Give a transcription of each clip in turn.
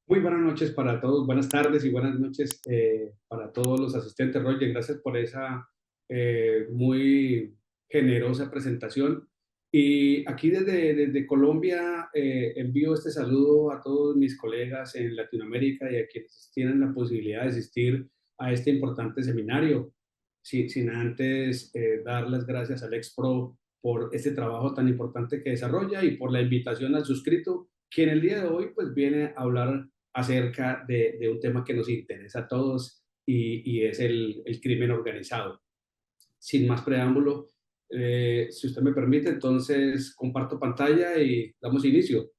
Muy buenas noches para todos, buenas tardes y buenas noches para todos los asistentes. Roger, gracias por esa muy generosa presentación. Y aquí desde Colombia envío este saludo a todos mis colegas en Latinoamérica y a quienes tienen la posibilidad de asistir a este importante seminario. Sin antes dar las gracias al Expro por este trabajo tan importante que desarrolla y por la invitación al suscrito, quien el día de hoy pues viene a hablar acerca de un tema que nos interesa a todos y es el crimen organizado. Sin más preámbulo, si usted me permite, entonces comparto pantalla y damos inicio.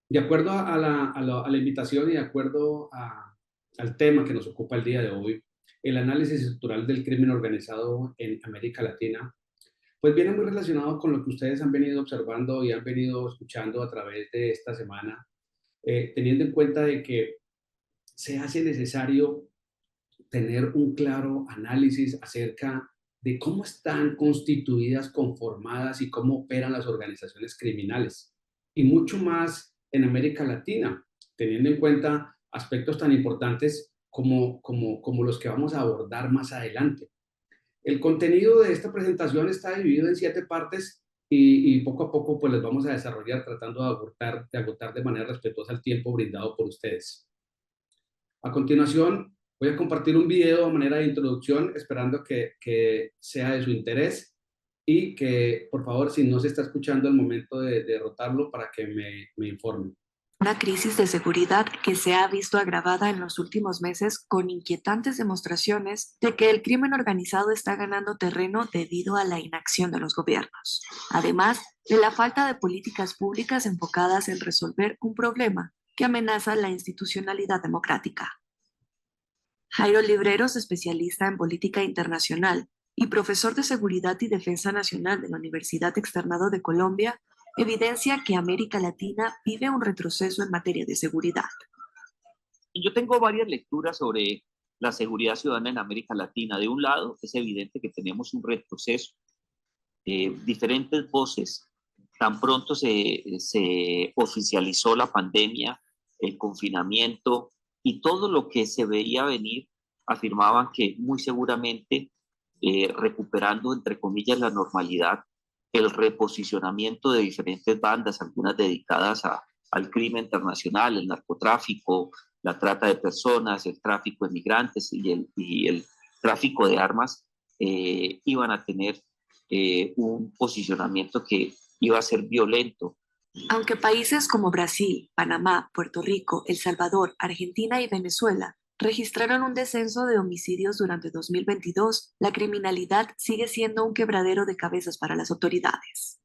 De acuerdo a la invitación y de acuerdo al tema que nos ocupa el día de hoy, el análisis estructural del crimen organizado en América Latina, pues viene muy relacionado con lo que ustedes han venido observando y han venido escuchando a través de esta semana, teniendo en cuenta de que se hace necesario tener un claro análisis acerca de cómo están constituidas, conformadas y cómo operan las organizaciones criminales. Y mucho más en América Latina, teniendo en cuenta aspectos tan importantes como los que vamos a abordar más adelante. El contenido de esta presentación está dividido en 7 partes y poco a poco pues les vamos a desarrollar tratando de agotar de manera respetuosa el tiempo brindado por ustedes. A continuación, voy a compartir un video a manera de introducción, esperando que sea de su interés y que, por favor, si no se está escuchando al momento de rotarlo, para que me informen. Una crisis de seguridad que se ha visto agravada en los últimos meses con inquietantes demostraciones de que el crimen organizado está ganando terreno debido a la inacción de los gobiernos, además de la falta de políticas públicas enfocadas en resolver un problema que amenaza la institucionalidad democrática. Jairo Libreros, especialista en política internacional y profesor de Seguridad y Defensa Nacional de la Universidad Externado de Colombia, evidencia que América Latina vive un retroceso en materia de seguridad. Yo tengo varias lecturas sobre la seguridad ciudadana en América Latina. De un lado, es evidente que tenemos un retroceso, diferentes voces. Tan pronto se oficializó la pandemia, el confinamiento y todo lo que se veía venir, afirmaban que muy seguramente, recuperando, entre comillas, la normalidad, el reposicionamiento de diferentes bandas, algunas dedicadas al crimen internacional, el narcotráfico, la trata de personas, el tráfico de migrantes y el tráfico de armas, iban a tener un posicionamiento que iba a ser violento. Aunque países como Brasil, Panamá, Puerto Rico, El Salvador, Argentina y Venezuela registraron un descenso de homicidios durante 2022, la criminalidad sigue siendo un quebradero de cabezas para las autoridades.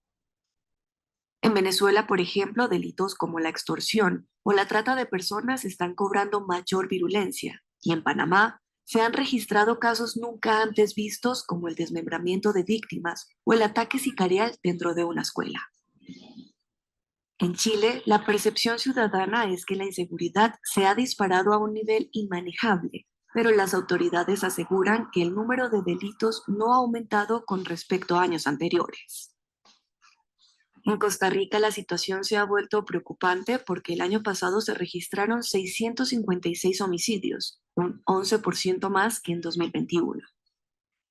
En Venezuela, por ejemplo, delitos como la extorsión o la trata de personas están cobrando mayor virulencia, y en Panamá se han registrado casos nunca antes vistos como el desmembramiento de víctimas o el ataque sicarial dentro de una escuela. En Chile, la percepción ciudadana es que la inseguridad se ha disparado a un nivel inmanejable, pero las autoridades aseguran que el número de delitos no ha aumentado con respecto a años anteriores. En Costa Rica la situación se ha vuelto preocupante porque el año pasado se registraron 656 homicidios, un 11% más que en 2021.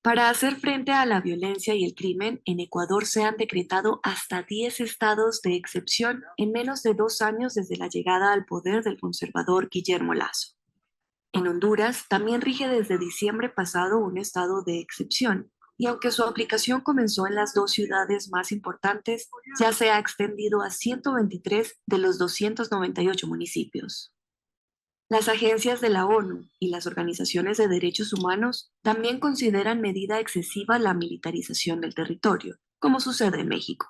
Para hacer frente a la violencia y el crimen, en Ecuador se han decretado hasta 10 estados de excepción en menos de 2 años desde la llegada al poder del conservador Guillermo Lasso. En Honduras también rige desde diciembre pasado un estado de excepción, y aunque su aplicación comenzó en las dos ciudades más importantes, ya se ha extendido a 123 de los 298 municipios. Las agencias de la ONU y las organizaciones de derechos humanos también consideran medida excesiva la militarización del territorio, como sucede en México.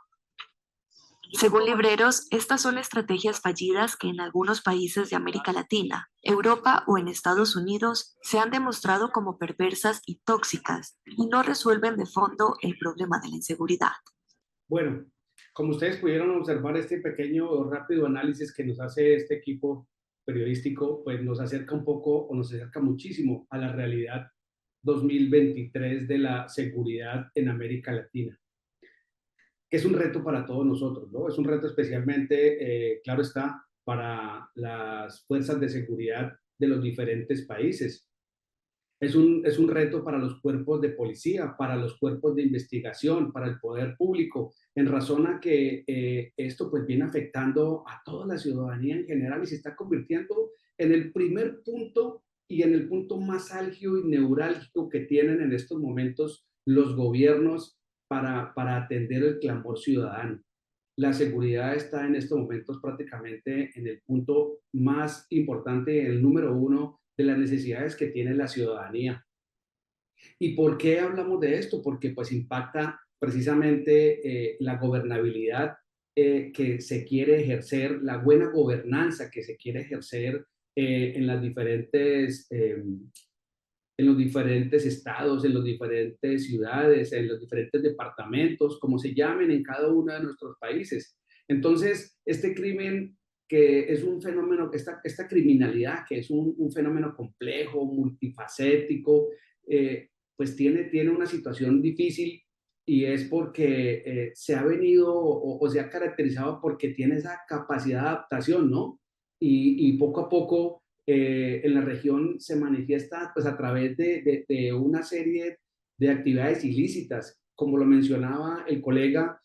Según Libreros, estas son estrategias fallidas que en algunos países de América Latina, Europa o en Estados Unidos se han demostrado como perversas y tóxicas y no resuelven de fondo el problema de la inseguridad. Bueno, como ustedes pudieron observar, este pequeño rápido análisis que nos hace este equipo periodístico, pues nos acerca un poco o nos acerca muchísimo a la realidad 2023 de la seguridad en América Latina, que es un reto para todos nosotros, ¿no? Es un reto especialmente, claro está, para las fuerzas de seguridad de los diferentes países. Es un reto para los cuerpos de policía, para los cuerpos de investigación, para el poder público, en razón a que esto pues viene afectando a toda la ciudadanía en general y se está convirtiendo en el primer punto y en el punto más álgido y neurálgico que tienen en estos momentos los gobiernos para atender el clamor ciudadano. La seguridad está en estos momentos prácticamente en el punto más importante, el número uno de las necesidades que tiene la ciudadanía. ¿Y por qué hablamos de esto? Porque pues impacta precisamente la gobernabilidad que se quiere ejercer, la buena gobernanza que se quiere ejercer en las diferentes en los diferentes estados, en las diferentes ciudades, en los diferentes departamentos, como se llamen en cada uno de nuestros países. Entonces, este crimen que es un fenómeno, esta criminalidad que es un fenómeno complejo, multifacético, pues tiene una situación difícil y es porque se ha venido o se ha caracterizado porque tiene esa capacidad de adaptación, ¿no? Y poco a poco en la región se manifiesta pues a través de una serie de actividades ilícitas, como lo mencionaba el colega,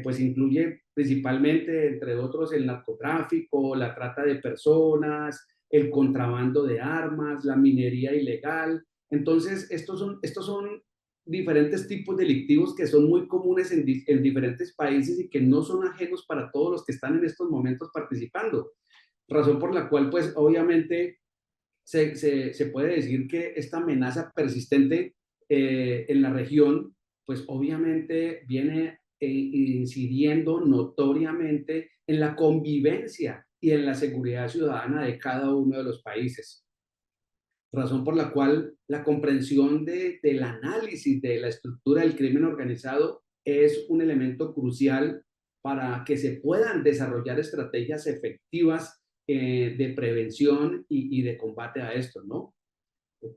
pues incluye principalmente, entre otros, el narcotráfico, la trata de personas, el contrabando de armas, la minería ilegal. Entonces, estos son diferentes tipos delictivos que son muy comunes en diferentes países y que no son ajenos para todos los que están en estos momentos participando. Razón por la cual, pues, obviamente, se puede decir que esta amenaza persistente en la región, pues obviamente viene incidiendo notoriamente en la convivencia y en la seguridad ciudadana de cada uno de los países. Razón por la cual la comprensión del análisis de la estructura del crimen organizado es un elemento crucial para que se puedan desarrollar estrategias efectivas de prevención y de combate a esto, ¿no?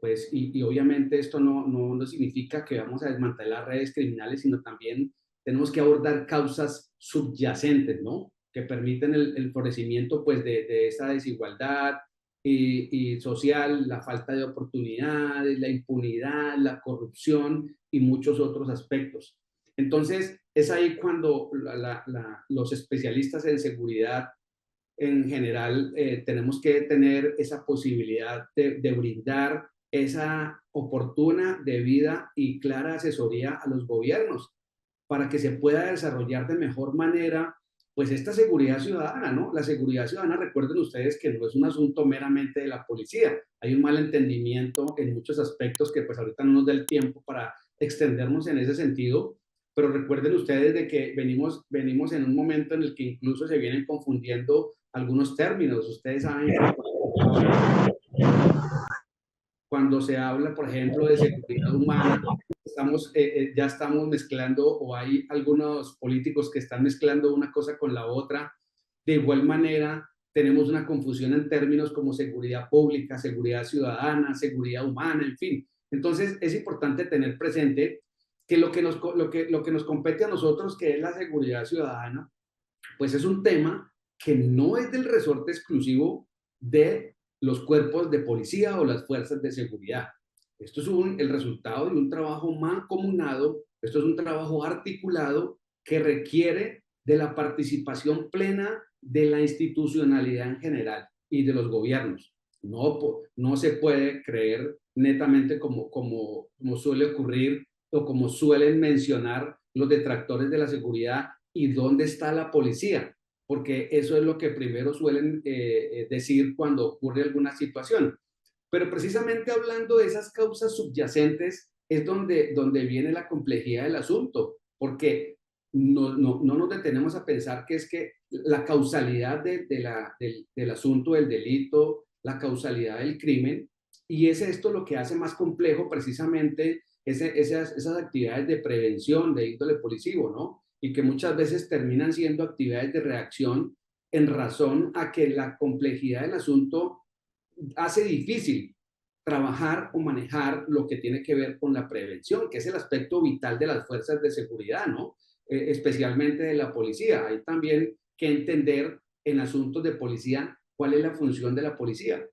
Pues, y obviamente esto no significa que vamos a desmantelar redes criminales, sino también tenemos que abordar causas subyacentes, ¿no? Que permiten el florecimiento, pues, de esa desigualdad y social, la falta de oportunidades, la impunidad, la corrupción y muchos otros aspectos. Entonces, es ahí cuando los especialistas en seguridad en general tenemos que tener esa posibilidad de brindar esa oportuna, debida y clara asesoría a los gobiernos para que se pueda desarrollar de mejor manera pues esta seguridad ciudadana, ¿no? La seguridad ciudadana, recuerden ustedes que no es un asunto meramente de la policía, hay un malentendimiento en muchos aspectos que pues ahorita no nos da el tiempo para extendernos en ese sentido, pero recuerden ustedes de que venimos en un momento en el que incluso se vienen confundiendo algunos términos. Ustedes saben que cuando se habla, por ejemplo, de seguridad humana, ya estamos mezclando, o hay algunos políticos que están mezclando una cosa con la otra. De igual manera, tenemos una confusión en términos como seguridad pública, seguridad ciudadana, seguridad humana, en fin. Entonces, es importante tener presente que lo que nos compete a nosotros, que es la seguridad ciudadana, pues es un tema que no es del resorte exclusivo de los cuerpos de policía o las fuerzas de seguridad. Esto es el resultado de un trabajo mancomunado, esto es un trabajo articulado que requiere de la participación plena de la institucionalidad en general y de los gobiernos. No se puede creer netamente como suele ocurrir o como suelen mencionar los detractores de la seguridad, ¿y dónde está la policía? Porque eso es lo que primero suelen decir cuando ocurre alguna situación. Pero precisamente hablando de esas causas subyacentes es donde viene la complejidad del asunto, porque no nos detenemos a pensar que es que la causalidad del asunto, del delito, la causalidad del crimen, y es esto lo que hace más complejo precisamente esas actividades de prevención de índole policivo, ¿no? Y que muchas veces terminan siendo actividades de reacción en razón a que la complejidad del asunto hace difícil trabajar o manejar lo que tiene que ver con la prevención, que es el aspecto vital de las fuerzas de seguridad, ¿no? Especialmente de la policía. Hay también que entender en asuntos de policía, ¿cuál es la función de la policía?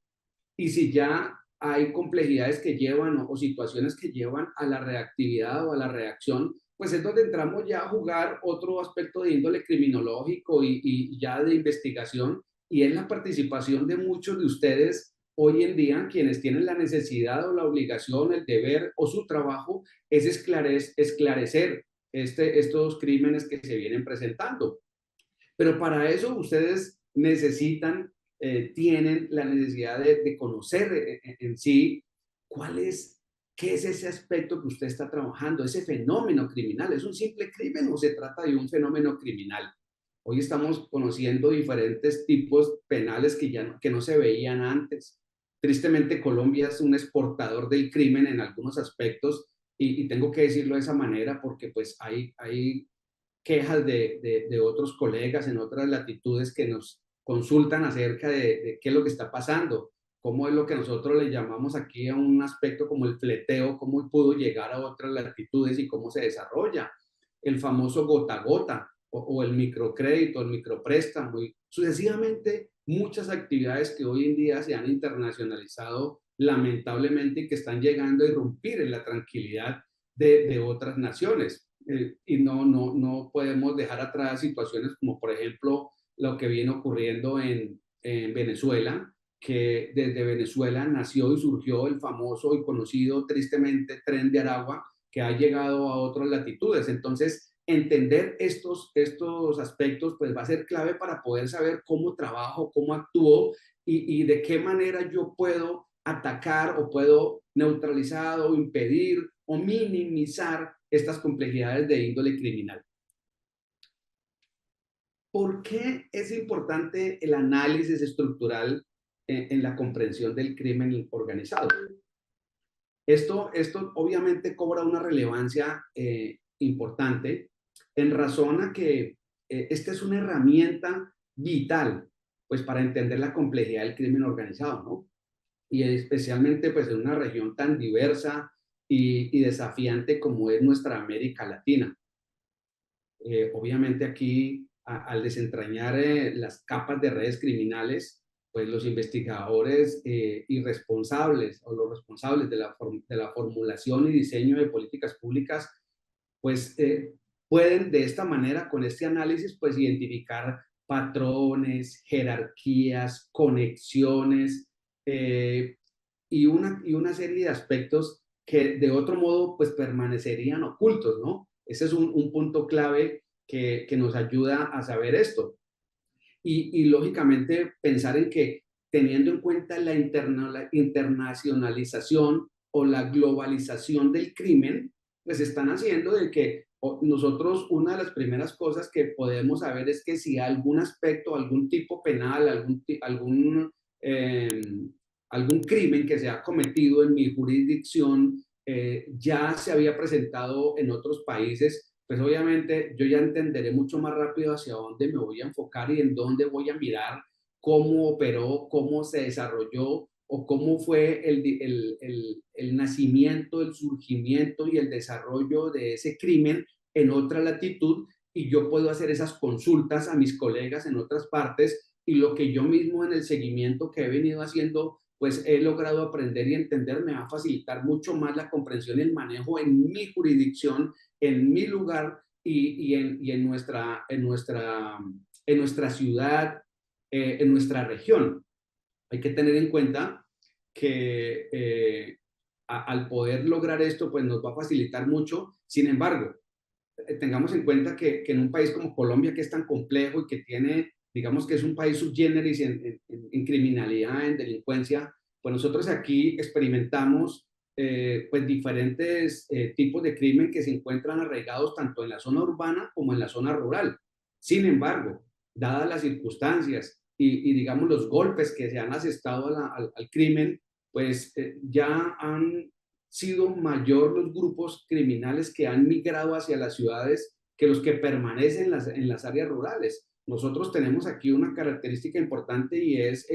Y si ya hay complejidades que llevan o situaciones que llevan a la reactividad o a la reacción, pues es donde entramos ya a jugar otro aspecto de índole criminológico y ya de investigación, y es la participación de muchos de ustedes hoy en día, quienes tienen la necesidad o la obligación, el deber o su trabajo es esclarecer estos crímenes que se vienen presentando. Pero para eso ustedes necesitan, tienen la necesidad de conocer en sí cuál es, qué es ese aspecto que usted está trabajando, ese fenómeno criminal. ¿Es un simple crimen o se trata de un fenómeno criminal? Hoy estamos conociendo diferentes tipos penales que no se veían antes. Tristemente, Colombia es un exportador del crimen en algunos aspectos y tengo que decirlo de esa manera porque pues hay quejas de otros colegas en otras latitudes que nos consultan acerca de qué es lo que está pasando, cómo es lo que nosotros le llamamos aquí a un aspecto como el fleteo, cómo pudo llegar a otras latitudes y cómo se desarrolla. El famoso gota a gota o el microcrédito, el micropréstamo y sucesivamente muchas actividades que hoy en día se han internacionalizado lamentablemente y que están llegando a irrumpir en la tranquilidad de otras naciones. Y no podemos dejar atrás situaciones como, por ejemplo, lo que viene ocurriendo en Venezuela, que desde Venezuela nació y surgió el famoso y conocido tristemente Tren de Aragua, que ha llegado a otras latitudes. Entonces, entender estos aspectos pues va a ser clave para poder saber cómo trabajo, cómo actúo y de qué manera yo puedo atacar o puedo neutralizar o impedir o minimizar estas complejidades de índole criminal. ¿Por qué es importante el análisis estructural en la comprensión del crimen organizado? Esto obviamente cobra una relevancia importante en razón a que esta es una herramienta vital pues, para entender la complejidad del crimen organizado, ¿no? Y especialmente pues, en una región tan diversa y desafiante como es nuestra América Latina. Obviamente aquí, al desentrañar las capas de redes criminales, pues los investigadores irresponsables o los responsables de la formulación y diseño de políticas públicas, pues pueden de esta manera, con este análisis, pues identificar patrones, jerarquías, conexiones y una serie de aspectos que de otro modo pues permanecerían ocultos, ¿no? Ese es un punto clave que nos ayuda a saber esto. Y lógicamente pensar en que teniendo en cuenta la internacionalización o la globalización del crimen, pues están haciendo de que nosotros una de las primeras cosas que podemos saber es que si algún aspecto, algún tipo penal, eh, algún crimen que se ha cometido en mi jurisdicción ya se había presentado en otros países, pues obviamente yo ya entenderé mucho más rápido hacia dónde me voy a enfocar y en dónde voy a mirar cómo operó, cómo se desarrolló o cómo fue el nacimiento, el surgimiento y el desarrollo de ese crimen en otra latitud y yo puedo hacer esas consultas a mis colegas en otras partes y lo que yo mismo en el seguimiento que he venido haciendo pues he logrado aprender y entender, me va a facilitar mucho más la comprensión y el manejo en mi jurisdicción, en mi lugar y en nuestra ciudad, en nuestra región. Hay que tener en cuenta que al poder lograr esto, pues nos va a facilitar mucho. Sin embargo, tengamos en cuenta que en un país como Colombia, que es tan complejo y que tiene, digamos que es un país subgéneris en criminalidad, en delincuencia, pues nosotros aquí experimentamos pues diferentes tipos de crimen que se encuentran arraigados tanto en la zona urbana como en la zona rural. Sin embargo, dadas las circunstancias y digamos los golpes que se han asestado al crimen, pues ya han sido mayor los grupos criminales que han migrado hacia las ciudades que los que permanecen en las áreas rurales. Nosotros tenemos aquí una característica importante y es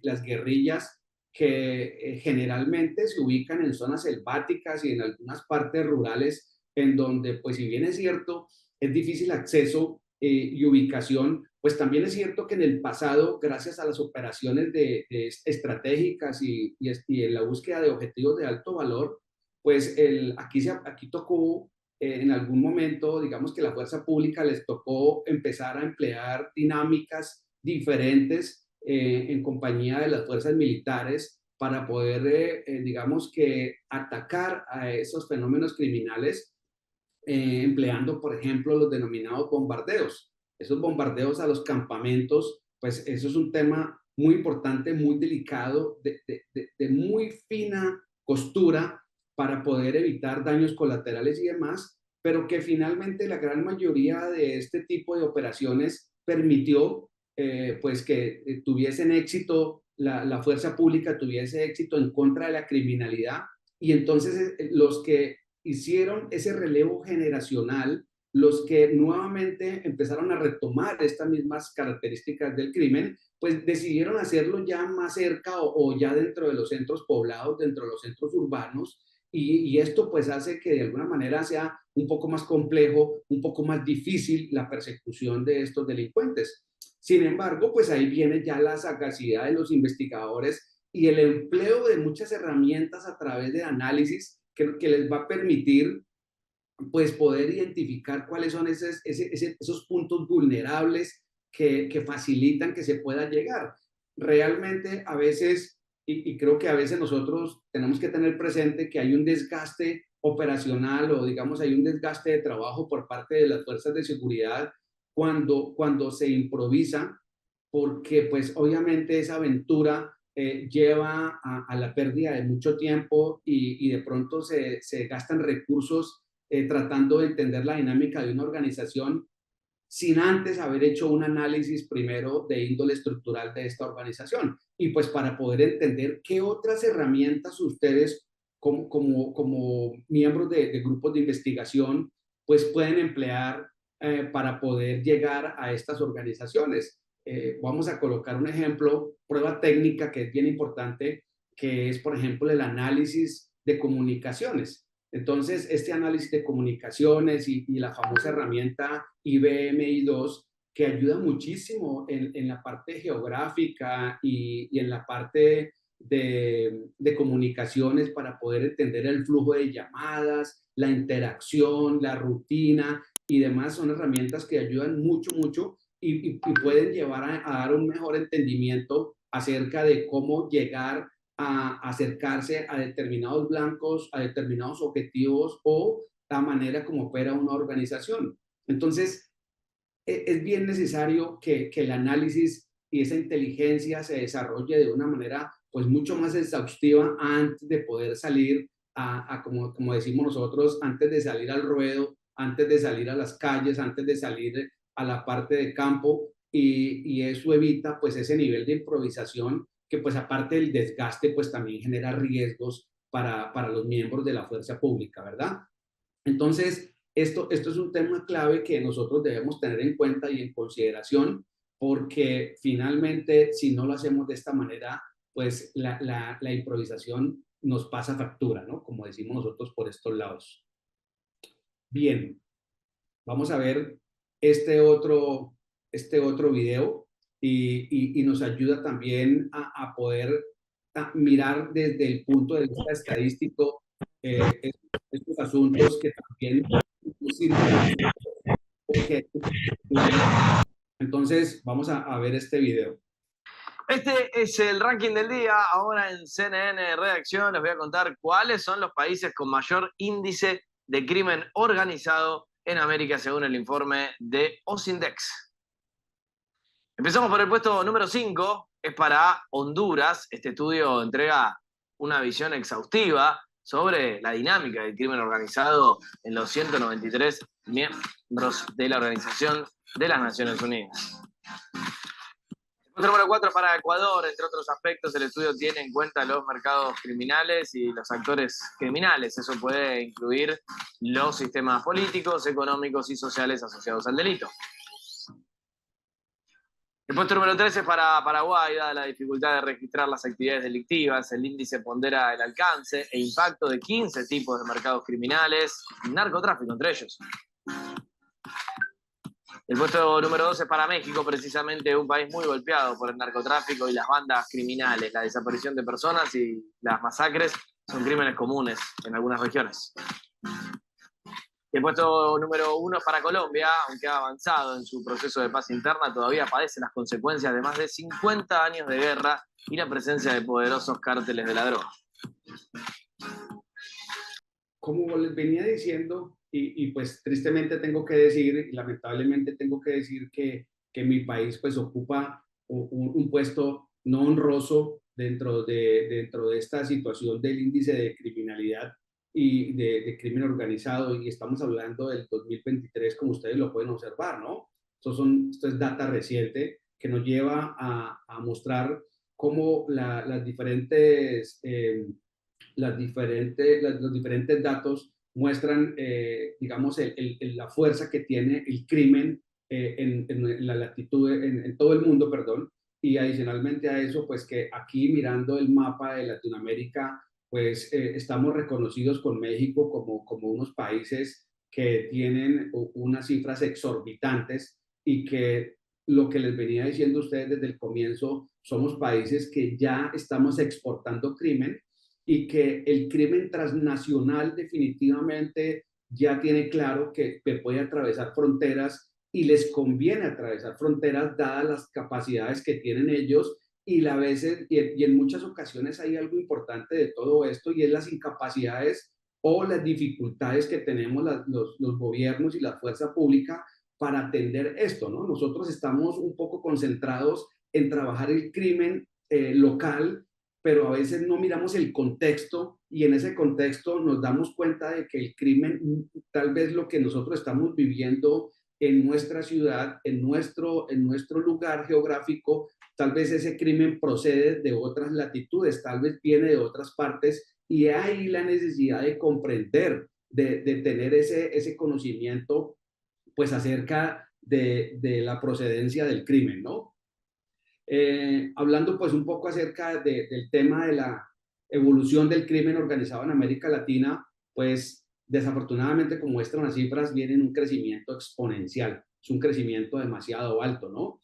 las guerrillas que generalmente se ubican en zonas selváticas y en algunas partes rurales en donde, pues si bien es cierto, es difícil acceso y ubicación, pues también es cierto que en el pasado, gracias a las operaciones estratégicas y en la búsqueda de objetivos de alto valor, pues aquí tocó en algún momento, digamos que la fuerza pública les tocó empezar a emplear dinámicas diferentes en compañía de las fuerzas militares para poder, digamos que, atacar a esos fenómenos criminales empleando, por ejemplo, los denominados bombardeos. Esos bombardeos a los campamentos, pues eso es un tema muy importante, muy delicado, de muy fina costura para poder evitar daños colaterales y demás, pero que finalmente la gran mayoría de este tipo de operaciones permitió pues que tuviesen éxito, la fuerza pública tuviese éxito en contra de la criminalidad y entonces los que hicieron ese relevo generacional, los que nuevamente empezaron a retomar estas mismas características del crimen, pues decidieron hacerlo ya más cerca o ya dentro de los centros poblados, dentro de los centros urbanos, y esto pues hace que de alguna manera sea un poco más complejo, un poco más difícil la persecución de estos delincuentes. Sin embargo, pues ahí viene ya la sagacidad de los investigadores y el empleo de muchas herramientas a través de análisis que les va a permitir pues poder identificar cuáles son esos puntos vulnerables que facilitan que se pueda llegar. Realmente a veces, y creo que a veces nosotros tenemos que tener presente que hay un desgaste operacional o digamos hay un desgaste de trabajo por parte de las fuerzas de seguridad cuando se improvisa, porque pues obviamente esa aventura lleva a la pérdida de mucho tiempo y de pronto se gastan recursos tratando de entender la dinámica de una organización sin antes haber hecho un análisis primero de índole estructural de esta organización. Y pues para poder entender qué otras herramientas ustedes como miembros de grupos de investigación pues pueden emplear para poder llegar a estas organizaciones. Vamos a colocar un ejemplo, prueba técnica que es bien importante, que es, por ejemplo, el análisis de comunicaciones. Entonces, este análisis de comunicaciones y la famosa herramienta IBM I2, que ayuda muchísimo en la parte geográfica y en la parte de comunicaciones para poder entender el flujo de llamadas, la interacción, la rutina y demás, son herramientas que ayudan mucho, mucho y pueden llevar a dar un mejor entendimiento acerca de cómo llegar a acercarse a determinados blancos, a determinados objetivos o la manera como opera una organización. Entonces, es bien necesario que el análisis y esa inteligencia se desarrolle de una manera pues mucho más exhaustiva antes de poder salir como decimos nosotros, antes de salir al ruedo, antes de salir a las calles, antes de salir a la parte de campo y eso evita pues ese nivel de improvisación que pues aparte del desgaste pues también genera riesgos para los miembros de la fuerza pública, ¿verdad? Entonces, esto es un tema clave que nosotros debemos tener en cuenta y en consideración, porque finalmente, si no lo hacemos de esta manera, pues la improvisación nos pasa factura, ¿no? Como decimos nosotros por estos lados. Bien, vamos a ver este otro video y nos ayuda también a poder mirar desde el punto de vista estadístico estos asuntos que también sirven. Entonces, vamos a ver este video. Este es el ranking del día. Ahora en CNN Redacción les voy a contar cuáles son los países con mayor índice de crimen organizado en América según el informe de OSINDEX. Empezamos por el puesto número 5, es para Honduras. Este estudio entrega una visión exhaustiva sobre la dinámica del crimen organizado en los 193 miembros de la Organización de las Naciones Unidas. El puesto número 4 para Ecuador. Entre otros aspectos, el estudio tiene en cuenta los mercados criminales y los actores criminales. Eso puede incluir los sistemas políticos, económicos y sociales asociados al delito. El puesto número 13 es para Paraguay. Dada la dificultad de registrar las actividades delictivas, el índice pondera el alcance e impacto de 15 tipos de mercados criminales y narcotráfico entre ellos. El puesto número 2 es para México, precisamente un país muy golpeado por el narcotráfico y las bandas criminales. La desaparición de personas y las masacres son crímenes comunes en algunas regiones. El puesto número 1 es para Colombia, aunque ha avanzado en su proceso de paz interna, todavía padece las consecuencias de más de 50 años de guerra y la presencia de poderosos cárteles de la droga. Como les venía diciendo, y pues tristemente tengo que decir, y lamentablemente tengo que decir que mi país pues ocupa un puesto no honroso dentro de esta situación del índice de criminalidad y de crimen organizado, y estamos hablando del 2023, como ustedes lo pueden observar, ¿no? Esto es data reciente que nos lleva a mostrar cómo las diferentes... los diferentes datos muestran, digamos, la fuerza que tiene el crimen en la latitud, en todo el mundo, perdón, y adicionalmente a eso, pues que aquí mirando el mapa de Latinoamérica, pues estamos reconocidos con México como unos países que tienen unas cifras exorbitantes y que lo que les venía diciendo a ustedes desde el comienzo, somos países que ya estamos exportando crimen y que el crimen transnacional definitivamente ya tiene claro que puede atravesar fronteras y les conviene atravesar fronteras dadas las capacidades que tienen ellos y, y en muchas ocasiones hay algo importante de todo esto y es las incapacidades o las dificultades que tenemos los gobiernos y la fuerza pública para atender esto, ¿no? Nosotros estamos un poco concentrados en trabajar el crimen local, pero a veces no miramos el contexto y en ese contexto nos damos cuenta de que el crimen, tal vez lo que nosotros estamos viviendo en nuestra ciudad, en nuestro lugar geográfico, tal vez ese crimen procede de otras latitudes, tal vez viene de otras partes y hay la necesidad de comprender, de tener ese conocimiento pues acerca de la procedencia del crimen, ¿no? Hablando pues un poco acerca del tema de la evolución del crimen organizado en América Latina, pues desafortunadamente como muestran las cifras, viene en un crecimiento exponencial, es un crecimiento demasiado alto, ¿no?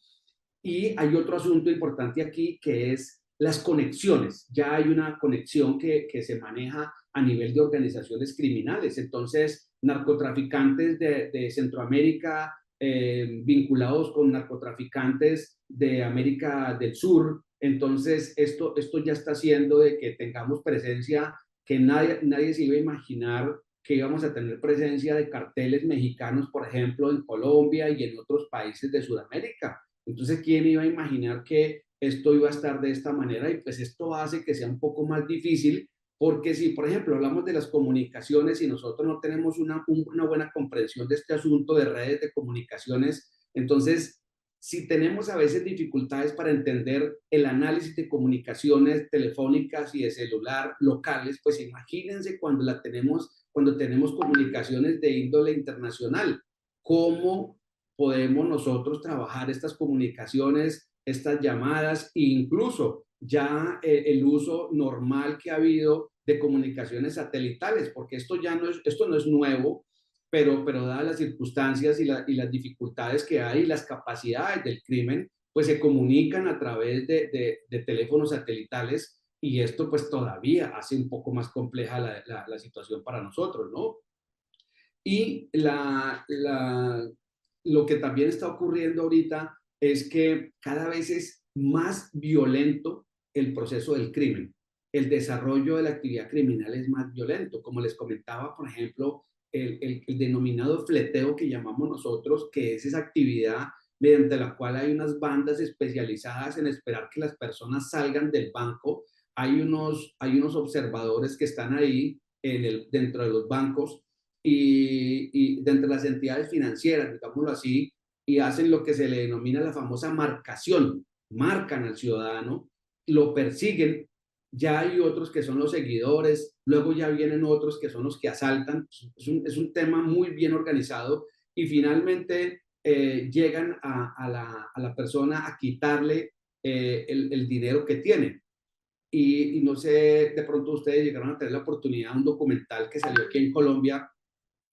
Y hay otro asunto importante aquí que es las conexiones. Ya hay una conexión que se maneja a nivel de organizaciones criminales. Entonces, narcotraficantes de Centroamérica vinculados con narcotraficantes de América del Sur. Entonces, esto ya está haciendo de que tengamos presencia que nadie se iba a imaginar que íbamos a tener presencia de carteles mexicanos, por ejemplo, en Colombia y en otros países de Sudamérica. Entonces, ¿quién iba a imaginar que esto iba a estar de esta manera? Y pues esto hace que sea un poco más difícil, porque si, por ejemplo, hablamos de las comunicaciones y nosotros no tenemos una buena comprensión de este asunto de redes de comunicaciones, entonces, si tenemos a veces dificultades para entender el análisis de comunicaciones telefónicas y de celular locales, pues imagínense cuando tenemos comunicaciones de índole internacional, cómo podemos nosotros trabajar estas comunicaciones, estas llamadas e incluso ya el uso normal que ha habido de comunicaciones satelitales, porque esto no es nuevo, pero dadas las circunstancias y las dificultades que hay y las capacidades del crimen, pues se comunican a través de teléfonos satelitales y esto pues todavía hace un poco más compleja la situación para nosotros, ¿no? Y lo que también está ocurriendo ahorita es que cada vez es más violento el proceso del crimen. El desarrollo de la actividad criminal es más violento. Como les comentaba, por ejemplo, el denominado fleteo que llamamos nosotros, que es esa actividad mediante la cual hay unas bandas especializadas en esperar que las personas salgan del banco. Hay unos observadores que están ahí dentro de los bancos y dentro de las entidades financieras, digámoslo así, y hacen lo que se le denomina la famosa marcación, marcan al ciudadano, lo persiguen, ya hay otros que son los seguidores, luego ya vienen otros que son los que asaltan, es un tema muy bien organizado y finalmente llegan a la persona a quitarle el dinero que tiene. Y no sé, de pronto ustedes llegaron a tener la oportunidad de un documental que salió aquí en Colombia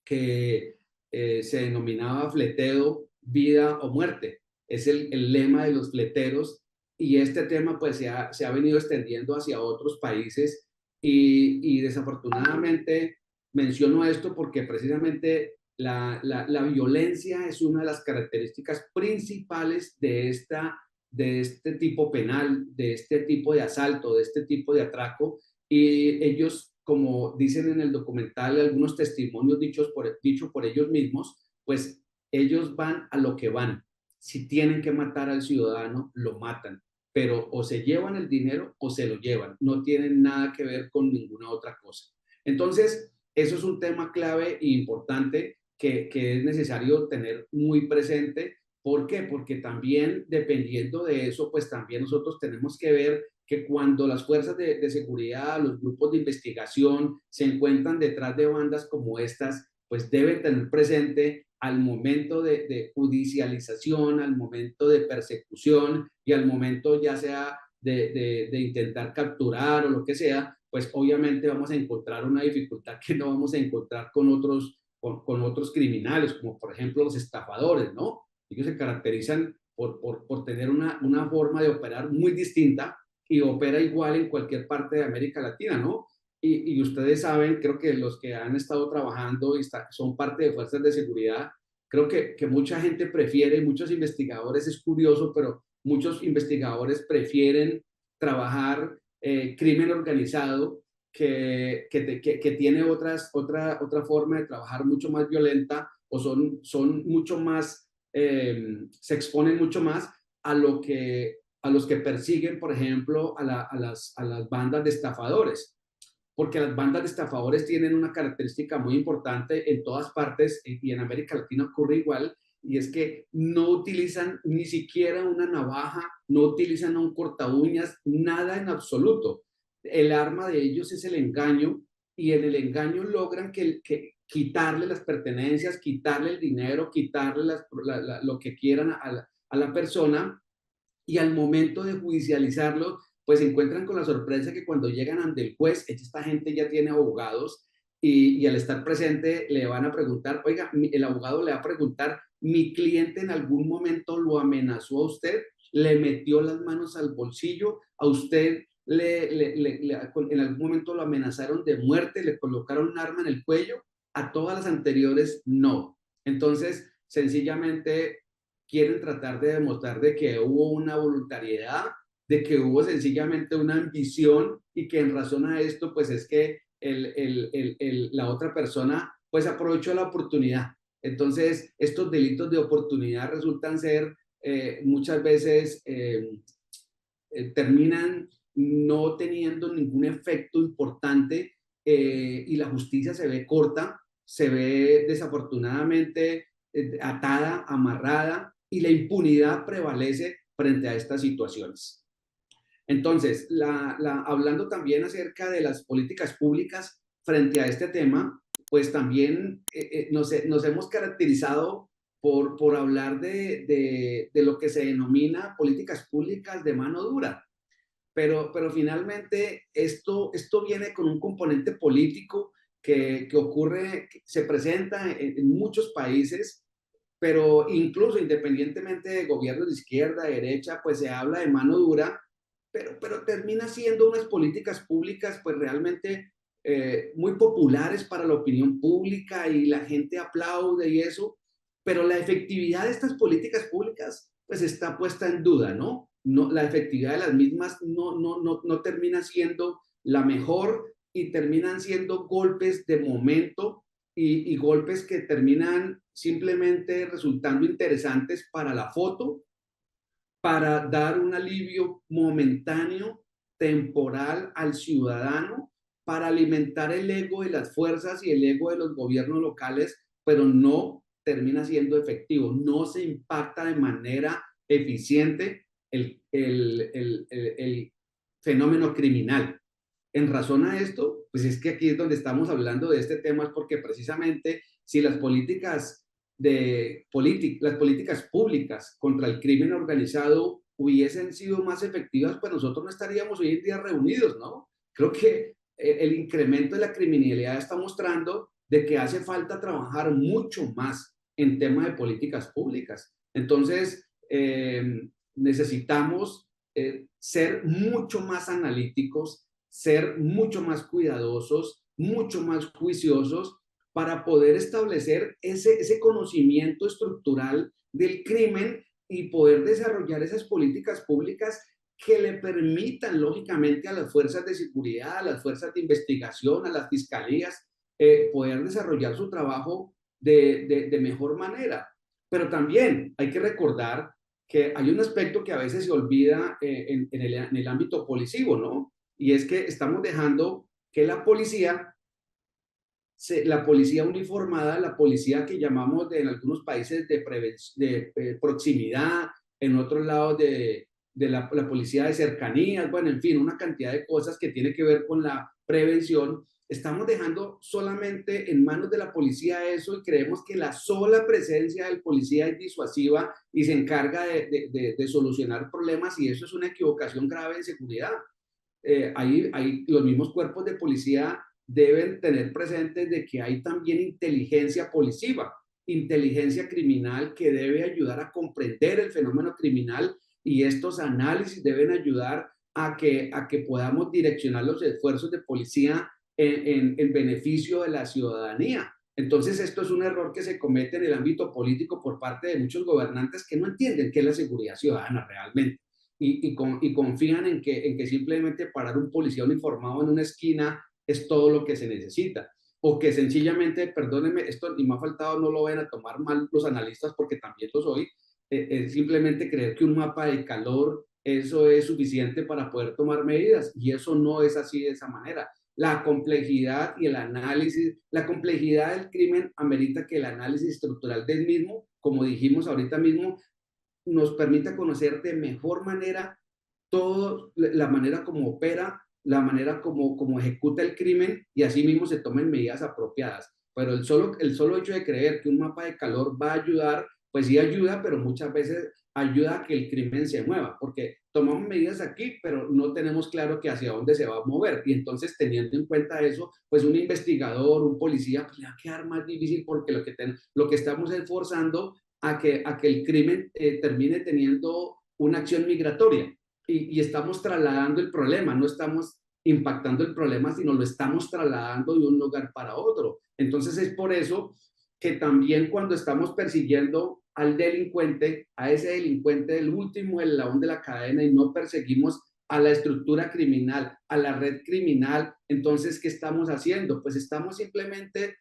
que se denominaba Fleteo vida o muerte. Es el lema de los fleteros y este tema pues se ha venido extendiendo hacia otros países y desafortunadamente menciono esto porque precisamente la violencia es una de las características principales de este tipo penal, de este tipo de asalto, de este tipo de atraco. Y ellos, como dicen en el documental, algunos testimonios dicho por ellos mismos, pues ellos van a lo que van. Si tienen que matar al ciudadano, lo matan, pero o se llevan el dinero o se lo llevan. No tienen nada que ver con ninguna otra cosa. Entonces, eso es un tema clave e importante que es necesario tener muy presente. ¿Por qué? Porque también dependiendo de eso, pues también nosotros tenemos que ver que cuando las fuerzas de seguridad, los grupos de investigación se encuentran detrás de bandas como estas, pues deben tener presente al momento de judicialización, al momento de persecución y al momento ya sea de intentar capturar o lo que sea, pues obviamente vamos a encontrar una dificultad que no vamos a encontrar con otros criminales, como por ejemplo los estafadores, ¿no? Ellos se caracterizan por tener una forma de operar muy distinta y opera igual en cualquier parte de América Latina, ¿no? Y ustedes saben, creo que los que han estado trabajando y son parte de fuerzas de seguridad, creo que mucha gente prefiere, muchos investigadores, es curioso, pero muchos investigadores prefieren trabajar crimen organizado que tiene otra forma de trabajar mucho más violenta o son mucho más, se exponen mucho más a los que persiguen, por ejemplo, a las bandas de estafadores, porque las bandas de estafadores tienen una característica muy importante en todas partes y en América Latina ocurre igual, y es que no utilizan ni siquiera una navaja, no utilizan un corta uñas, nada en absoluto. El arma de ellos es el engaño y en el engaño logran que quitarle las pertenencias, quitarle el dinero, quitarle lo que quieran a la persona y al momento de judicializarlo, pues se encuentran con la sorpresa que cuando llegan ante el juez, esta gente ya tiene abogados y al estar presente le van a preguntar, oiga, el abogado le va a preguntar, ¿mi cliente en algún momento lo amenazó a usted? ¿Le metió las manos al bolsillo? ¿A usted en algún momento lo amenazaron de muerte? ¿Le colocaron un arma en el cuello? A todas las anteriores, no. Entonces, sencillamente quieren tratar de demostrar de que hubo una voluntariedad, de que hubo sencillamente una ambición y que en razón a esto, pues es que la otra persona, pues aprovechó la oportunidad. Entonces, estos delitos de oportunidad resultan ser muchas veces, terminan no teniendo ningún efecto importante y la justicia se ve corta, se ve desafortunadamente atada, amarrada y la impunidad prevalece frente a estas situaciones. Entonces, hablando también acerca de las políticas públicas frente a este tema, pues también nos hemos caracterizado por hablar de lo que se denomina políticas públicas de mano dura. Pero finalmente esto viene con un componente político que ocurre, que se presenta en muchos países, pero incluso independientemente de gobiernos de izquierda, derecha, pues se habla de mano dura, pero termina siendo unas políticas públicas pues realmente muy populares para la opinión pública y la gente aplaude y eso, pero la efectividad de estas políticas públicas pues está puesta en duda, ¿no? La efectividad de las mismas no termina siendo la mejor y terminan siendo golpes de momento y golpes que terminan simplemente resultando interesantes para la foto, para dar un alivio momentáneo, temporal al ciudadano, para alimentar el ego de las fuerzas y el ego de los gobiernos locales, pero no termina siendo efectivo, no se impacta de manera eficiente el fenómeno criminal. En razón a esto, pues es que aquí es donde estamos hablando de este tema, es porque precisamente si las las políticas públicas contra el crimen organizado hubiesen sido más efectivas, pues nosotros no estaríamos hoy en día reunidos, ¿no? Creo que el incremento de la criminalidad está mostrando de que hace falta trabajar mucho más en temas de políticas públicas. Entonces, necesitamos ser mucho más analíticos, ser mucho más cuidadosos, mucho más juiciosos para poder establecer ese conocimiento estructural del crimen y poder desarrollar esas políticas públicas que le permitan, lógicamente, a las fuerzas de seguridad, a las fuerzas de investigación, a las fiscalías, poder desarrollar su trabajo de mejor manera. Pero también hay que recordar que hay un aspecto que a veces se olvida en el ámbito policivo, ¿no? Y es que estamos dejando que la policía uniformada, la policía que llamamos en algunos países de proximidad, en otros lados la policía de cercanías, bueno, en fin, una cantidad de cosas que tiene que ver con la prevención. Estamos dejando solamente en manos de la policía eso y creemos que la sola presencia del policía es disuasiva y se encarga de solucionar problemas, y eso es una equivocación grave en seguridad. Los mismos cuerpos de policía deben tener presentes de que hay también inteligencia policiva, inteligencia criminal que debe ayudar a comprender el fenómeno criminal, y estos análisis deben ayudar a que podamos direccionar los esfuerzos de policía en beneficio de la ciudadanía. Entonces, esto es un error que se comete en el ámbito político por parte de muchos gobernantes que no entienden qué es la seguridad ciudadana realmente y confían en que simplemente parar un policía uniformado en una esquina es todo lo que se necesita. O que sencillamente, perdónenme, esto ni me ha faltado, no lo vayan a tomar mal los analistas porque también lo soy, simplemente creer que un mapa de calor, eso es suficiente para poder tomar medidas, y eso no es así de esa manera. La complejidad y el análisis, la complejidad del crimen amerita que el análisis estructural del mismo, como dijimos ahorita mismo, nos permita conocer de mejor manera todo, la manera como opera, la manera como ejecuta el crimen, y así mismo se tomen medidas apropiadas. Pero el solo hecho de creer que un mapa de calor va a ayudar, pues sí ayuda, pero muchas veces ayuda a que el crimen se mueva, porque tomamos medidas aquí, pero no tenemos claro que hacia dónde se va a mover. Y entonces, teniendo en cuenta eso, pues un investigador, un policía, pues le va a quedar más difícil, porque lo que estamos esforzando a que el crimen termine teniendo una acción migratoria. Y estamos trasladando el problema, no estamos impactando el problema, sino lo estamos trasladando de un lugar para otro. Entonces es por eso que también cuando estamos persiguiendo al delincuente, a ese delincuente del último eslabón de la cadena, y no perseguimos a la estructura criminal, a la red criminal, entonces, ¿qué estamos haciendo? Pues estamos simplemente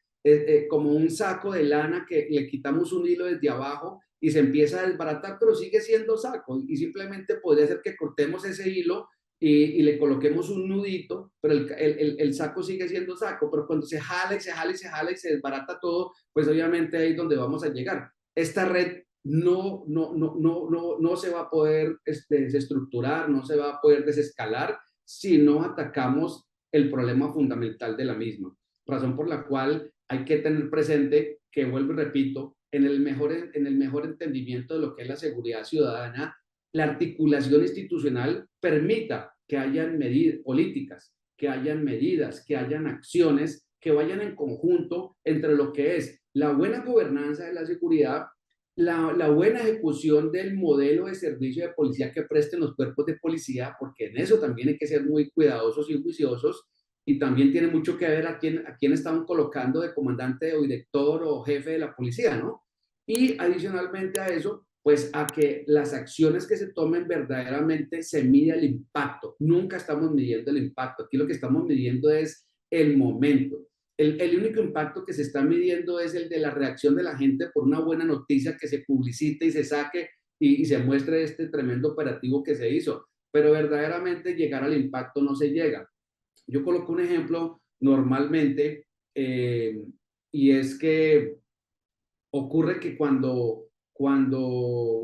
como un saco de lana que le quitamos un hilo desde abajo y se empieza a desbaratar, pero sigue siendo saco, y simplemente podría ser que cortemos ese hilo y le coloquemos un nudito, pero el saco sigue siendo saco. Pero cuando se jala y se jala y se jala y se desbarata todo, pues obviamente ahí es donde vamos a llegar. Esta red no se va a poder desestructurar, no se va a poder desescalar si no atacamos el problema fundamental de la misma. Razón por la cual hay que tener presente que, vuelvo y repito, en el mejor entendimiento de lo que es la seguridad ciudadana, la articulación institucional permita que hayan medidas políticas, que hayan medidas, que hayan acciones que vayan en conjunto entre lo que es la buena gobernanza de la seguridad, la buena ejecución del modelo de servicio de policía que presten los cuerpos de policía, porque en eso también hay que ser muy cuidadosos y juiciosos, y también tiene mucho que ver a quién estaban colocando de comandante o director o jefe de la policía, ¿no? Y adicionalmente a eso, pues a que las acciones que se tomen verdaderamente se mide el impacto. Nunca estamos midiendo el impacto. Aquí lo que estamos midiendo es el momento. El único impacto que se está midiendo es el de la reacción de la gente por una buena noticia que se publicite y se saque y se muestre este tremendo operativo que se hizo. Pero verdaderamente llegar al impacto no se llega. Yo coloco un ejemplo normalmente, y es que ocurre que cuando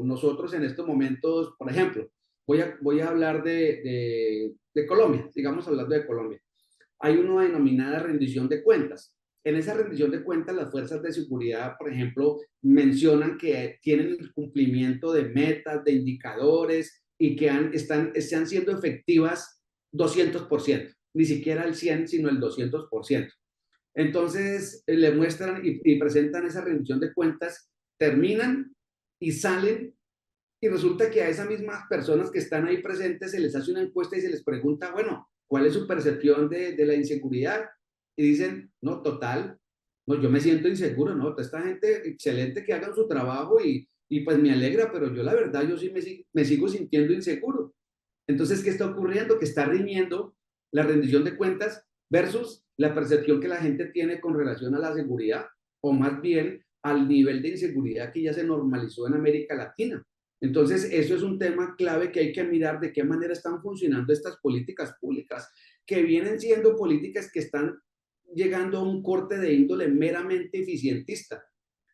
nosotros en estos momentos, por ejemplo, voy a hablar de Colombia, sigamos hablando de Colombia. Hay una denominada rendición de cuentas. En esa rendición de cuentas, las fuerzas de seguridad, por ejemplo, mencionan que tienen el cumplimiento de metas, de indicadores, y que están siendo efectivas 200%, ni siquiera el 100%, sino el 200%. Entonces, le muestran y presentan esa rendición de cuentas, terminan y salen, y resulta que a esas mismas personas que están ahí presentes se les hace una encuesta y se les pregunta, bueno, ¿cuál es su percepción de la inseguridad? Y dicen, no, total, no, yo me siento inseguro, no, toda esta gente excelente que hagan su trabajo y pues me alegra, pero yo la verdad, yo sí me sigo sintiendo inseguro. Entonces, ¿qué está ocurriendo? Que está riñendo la rendición de cuentas versus la percepción que la gente tiene con relación a la seguridad, o más bien al nivel de inseguridad que ya se normalizó en América Latina. Entonces, eso es un tema clave que hay que mirar de qué manera están funcionando estas políticas públicas, que vienen siendo políticas que están llegando a un corte de índole meramente eficientista.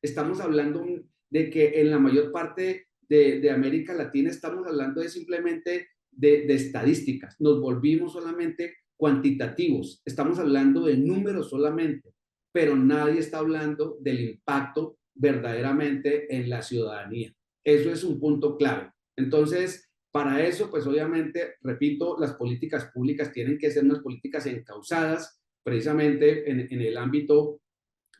Estamos hablando de que en la mayor parte de América Latina estamos hablando de simplemente de estadísticas. Nos volvimos solamente cuantitativos. Estamos hablando de números solamente, pero nadie está hablando del impacto verdaderamente en la ciudadanía. Eso es un punto clave. Entonces, para eso, pues obviamente, repito, las políticas públicas tienen que ser unas políticas encausadas precisamente en el ámbito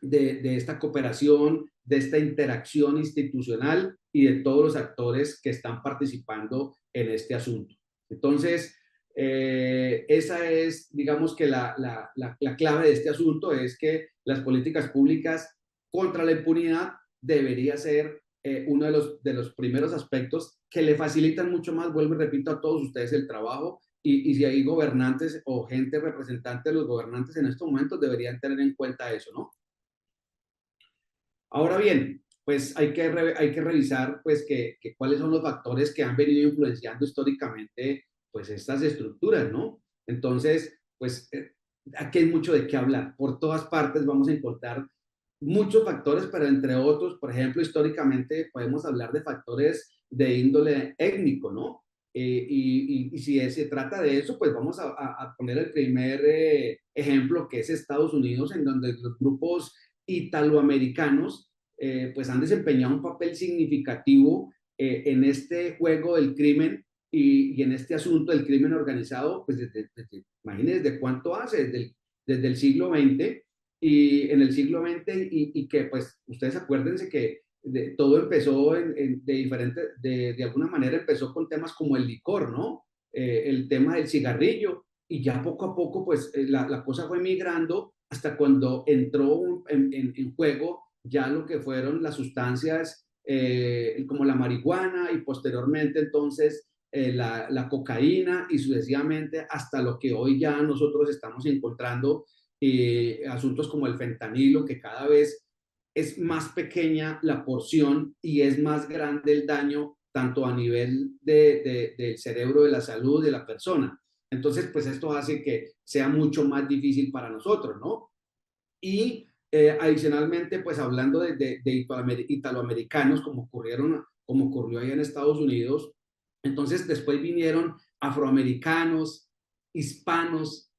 de esta cooperación, de esta interacción institucional y de todos los actores que están participando en este asunto. Entonces, esa es, digamos que la clave de este asunto es que las políticas públicas contra la impunidad debería ser uno de los primeros aspectos que le facilitan mucho más, vuelvo y repito a todos ustedes, el trabajo y si hay gobernantes o gente representante de los gobernantes en estos momentos deberían tener en cuenta eso, ¿no? Ahora bien, pues hay que revisar pues cuáles son los factores que han venido influenciando históricamente pues estas estructuras, ¿no? Entonces, pues aquí hay mucho de qué hablar. Por todas partes vamos a encontrar muchos factores, pero entre otros, por ejemplo, históricamente podemos hablar de factores de índole étnico, ¿no? Y si se trata de eso, pues vamos a poner el primer ejemplo, que es Estados Unidos, en donde los grupos italoamericanos pues han desempeñado un papel significativo en este juego del crimen y en este asunto del crimen organizado, pues imagínense desde cuánto hace, desde el siglo XX y en el siglo XX y que pues ustedes acuérdense que todo empezó de alguna manera empezó con temas como el licor, ¿no? El tema del cigarrillo y ya poco a poco pues la cosa fue migrando hasta cuando entró en juego ya lo que fueron las sustancias como la marihuana y posteriormente entonces la cocaína y sucesivamente hasta lo que hoy ya nosotros estamos encontrando asuntos como el fentanilo, que cada vez es más pequeña la porción y es más grande el daño tanto a nivel del cerebro, de la salud de la persona. Entonces, pues esto hace que sea mucho más difícil para nosotros, ¿no? Y adicionalmente, pues hablando de italoamericanos, como ocurrió ahí en Estados Unidos, entonces después vinieron afroamericanos, hispanos,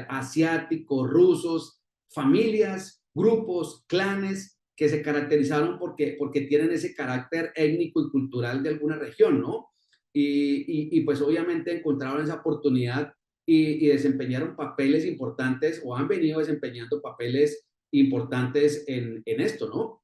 asiáticos, rusos, familias, grupos, clanes que se caracterizaron porque tienen ese carácter étnico y cultural de alguna región, ¿no? Y pues obviamente encontraron esa oportunidad y desempeñaron papeles importantes o han venido desempeñando papeles importantes en esto, ¿no?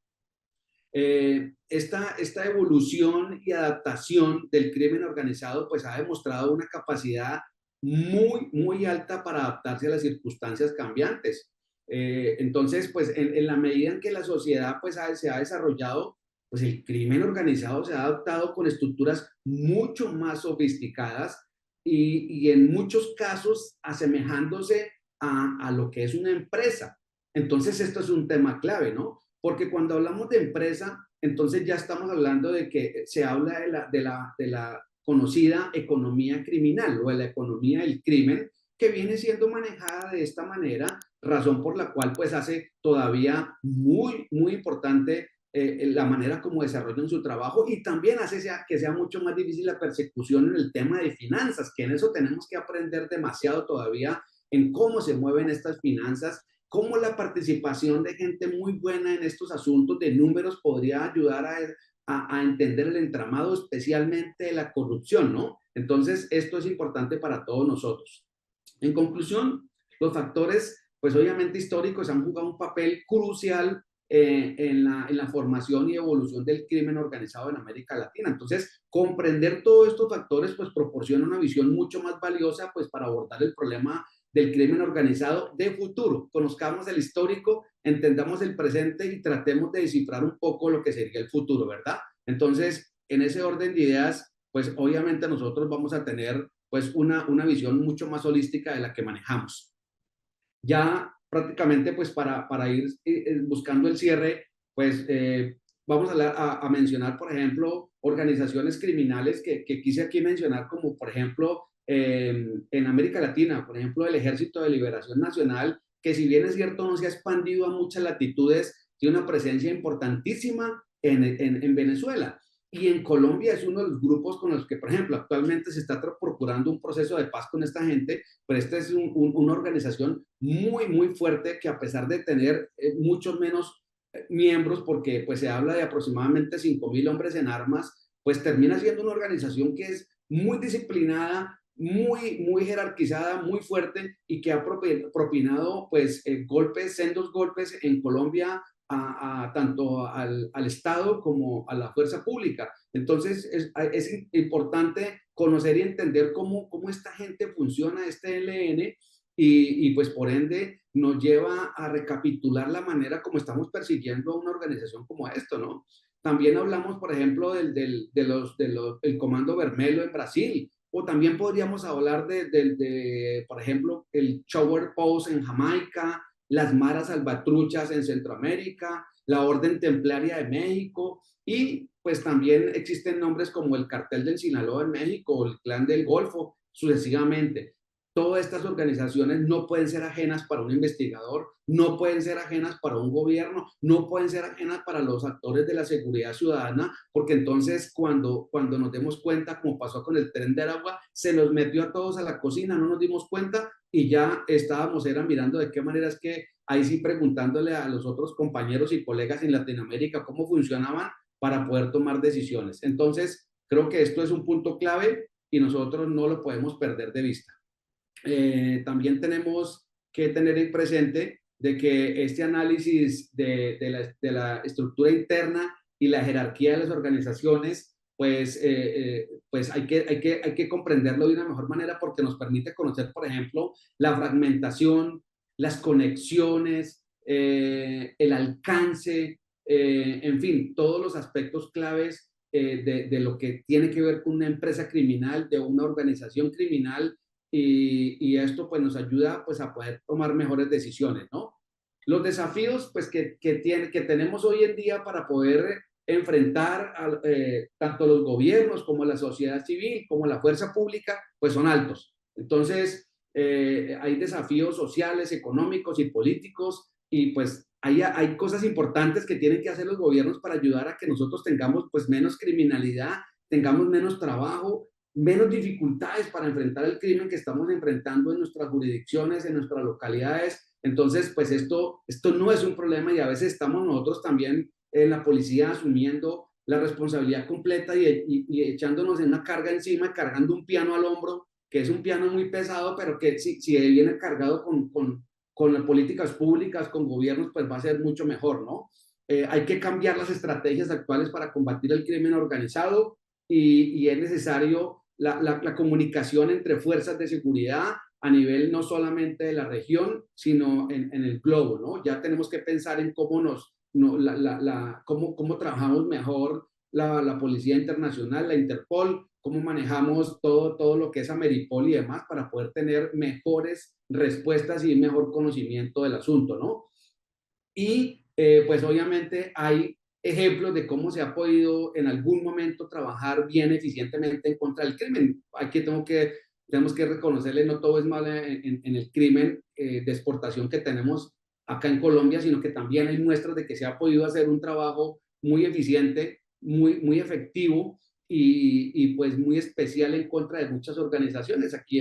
Esta evolución y adaptación del crimen organizado pues ha demostrado una capacidad muy, muy alta para adaptarse a las circunstancias cambiantes. Entonces, pues en la medida en que la sociedad pues se ha desarrollado, pues el crimen organizado se ha adaptado con estructuras mucho más sofisticadas y en muchos casos asemejándose a lo que es una empresa. Entonces, esto es un tema clave, ¿no? Porque cuando hablamos de empresa, entonces ya estamos hablando de que se habla de la conocida economía criminal o de la economía del crimen, que viene siendo manejada de esta manera, razón por la cual pues hace todavía muy, muy importante la manera como desarrollan su trabajo y también hace que sea mucho más difícil la persecución en el tema de finanzas, que en eso tenemos que aprender demasiado todavía en cómo se mueven estas finanzas, cómo la participación de gente muy buena en estos asuntos de números podría ayudar a entender el entramado, especialmente de la corrupción, ¿no? Entonces, esto es importante para todos nosotros. En conclusión, los factores, pues obviamente históricos, han jugado un papel crucial en la formación y evolución del crimen organizado en América Latina. Entonces, comprender todos estos factores pues proporciona una visión mucho más valiosa pues para abordar el problema del crimen organizado de futuro. Conozcamos el histórico, entendamos el presente y tratemos de descifrar un poco lo que sería el futuro, ¿verdad? Entonces, en ese orden de ideas, pues obviamente nosotros vamos a tener pues una visión mucho más holística de la que manejamos. Ya prácticamente pues para ir buscando el cierre, pues vamos a mencionar, por ejemplo, organizaciones criminales que quise aquí mencionar, como por ejemplo en América Latina, por ejemplo, el Ejército de Liberación Nacional, que si bien es cierto no se ha expandido a muchas latitudes, tiene una presencia importantísima en Venezuela. Y en Colombia es uno de los grupos con los que, por ejemplo, actualmente se está procurando un proceso de paz con esta gente, pero esta es una organización muy fuerte que a pesar de tener muchos menos miembros, porque pues se habla de aproximadamente 5.000 hombres en armas, pues termina siendo una organización que es muy disciplinada, muy jerarquizada, muy fuerte y que ha propinado pues golpes, sendos golpes en Colombia tanto al Estado como a la fuerza pública. Entonces es importante conocer y entender cómo esta gente funciona, este ELN, y pues por ende nos lleva a recapitular la manera como estamos persiguiendo a una organización como esto, ¿no? También hablamos, por ejemplo, del Comando Vermelho en Brasil, o también podríamos hablar por ejemplo, el Shower Post en Jamaica, las Maras Salvatruchas en Centroamérica, la Orden Templaria de México, y pues también existen nombres como el Cartel del Sinaloa en México o el Clan del Golfo, sucesivamente. Todas estas organizaciones no pueden ser ajenas para un investigador, no pueden ser ajenas para un gobierno, no pueden ser ajenas para los actores de la seguridad ciudadana, porque entonces cuando nos demos cuenta, como pasó con el Tren de Aragua, se nos metió a todos a la cocina, no nos dimos cuenta y ya estábamos mirando de qué manera es que ahí sí preguntándole a los otros compañeros y colegas en Latinoamérica cómo funcionaban para poder tomar decisiones. Entonces, creo que esto es un punto clave y nosotros no lo podemos perder de vista. También tenemos que tener en presente de que este análisis de la estructura interna y la jerarquía de las organizaciones, pues hay que comprenderlo de una mejor manera porque nos permite conocer, por ejemplo, la fragmentación, las conexiones, el alcance, en fin, todos los aspectos claves de lo que tiene que ver con una empresa criminal, de una organización criminal, y esto pues nos ayuda pues a poder tomar mejores decisiones, ¿no? Los desafíos pues que tenemos hoy en día para poder enfrentar tanto los gobiernos como la sociedad civil, como la fuerza pública, pues son altos. Entonces, hay desafíos sociales, económicos y políticos y pues hay cosas importantes que tienen que hacer los gobiernos para ayudar a que nosotros tengamos pues menos criminalidad, tengamos menos trabajo, menos dificultades para enfrentar el crimen que estamos enfrentando en nuestras jurisdicciones, en nuestras localidades. Entonces, pues esto no es un problema y a veces estamos nosotros también en la policía asumiendo la responsabilidad completa y echándonos en una carga encima, cargando un piano al hombro, que es un piano muy pesado, pero que si viene cargado con las políticas públicas, con gobiernos, pues va a ser mucho mejor, ¿no? Hay que cambiar las estrategias actuales para combatir el crimen organizado y es necesario la comunicación entre fuerzas de seguridad a nivel no solamente de la región, sino en el globo, ¿no? Ya tenemos que pensar en cómo cómo trabajamos mejor la Policía Internacional, la Interpol, cómo manejamos todo lo que es Ameripol y demás para poder tener mejores respuestas y mejor conocimiento del asunto, ¿no? Y pues obviamente hay ejemplos de cómo se ha podido en algún momento trabajar bien eficientemente en contra del crimen. Aquí tenemos que reconocerle, no todo es malo en el crimen de exportación que tenemos acá en Colombia, sino que también hay muestras de que se ha podido hacer un trabajo muy eficiente, muy efectivo y pues muy especial en contra de muchas organizaciones. Aquí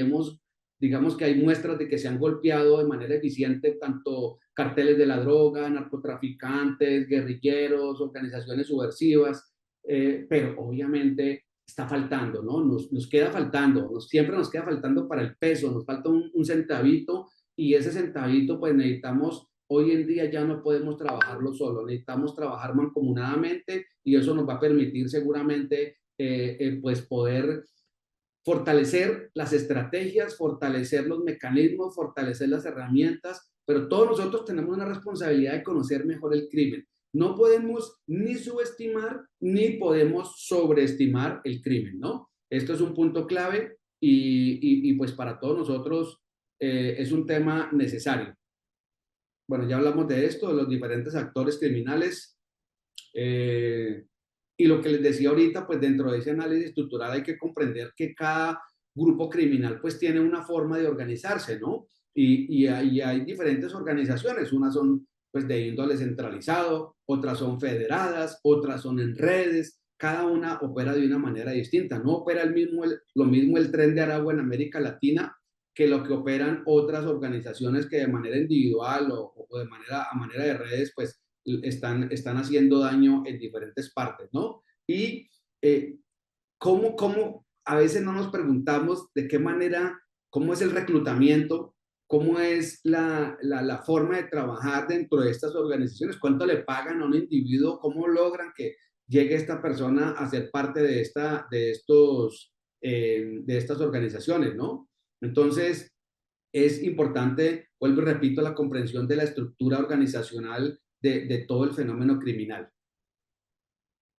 digamos que hay muestras de que se han golpeado de manera eficiente tanto carteles de la droga, narcotraficantes, guerrilleros, organizaciones subversivas, pero obviamente está faltando, ¿no? Nos queda faltando, siempre nos queda faltando para el peso, nos falta un centavito y ese centavito pues necesitamos hoy en día ya no podemos trabajarlo solo, necesitamos trabajar mancomunadamente y eso nos va a permitir seguramente pues poder fortalecer las estrategias, fortalecer los mecanismos, fortalecer las herramientas, pero todos nosotros tenemos una responsabilidad de conocer mejor el crimen. No podemos ni subestimar ni podemos sobreestimar el crimen, ¿no? Esto es un punto clave y pues para todos nosotros es un tema necesario. Bueno, ya hablamos de esto, de los diferentes actores criminales. Y lo que les decía ahorita, pues dentro de ese análisis estructural hay que comprender que cada grupo criminal pues tiene una forma de organizarse, ¿no? Hay diferentes organizaciones, unas son pues de índole centralizado, otras son federadas, otras son en redes, cada una opera de una manera distinta, no opera lo mismo el Tren de Aragua en América Latina que lo que operan otras organizaciones que de manera individual o de a manera de redes pues están haciendo daño en diferentes partes, ¿no? Y cómo a veces no nos preguntamos de qué manera, cómo es el reclutamiento, cómo es la forma de trabajar dentro de estas organizaciones, cuánto le pagan a un individuo, cómo logran que llegue esta persona a ser parte de estas organizaciones, ¿no? Entonces, es importante, vuelvo y repito, la comprensión de la estructura organizacional de todo el fenómeno criminal.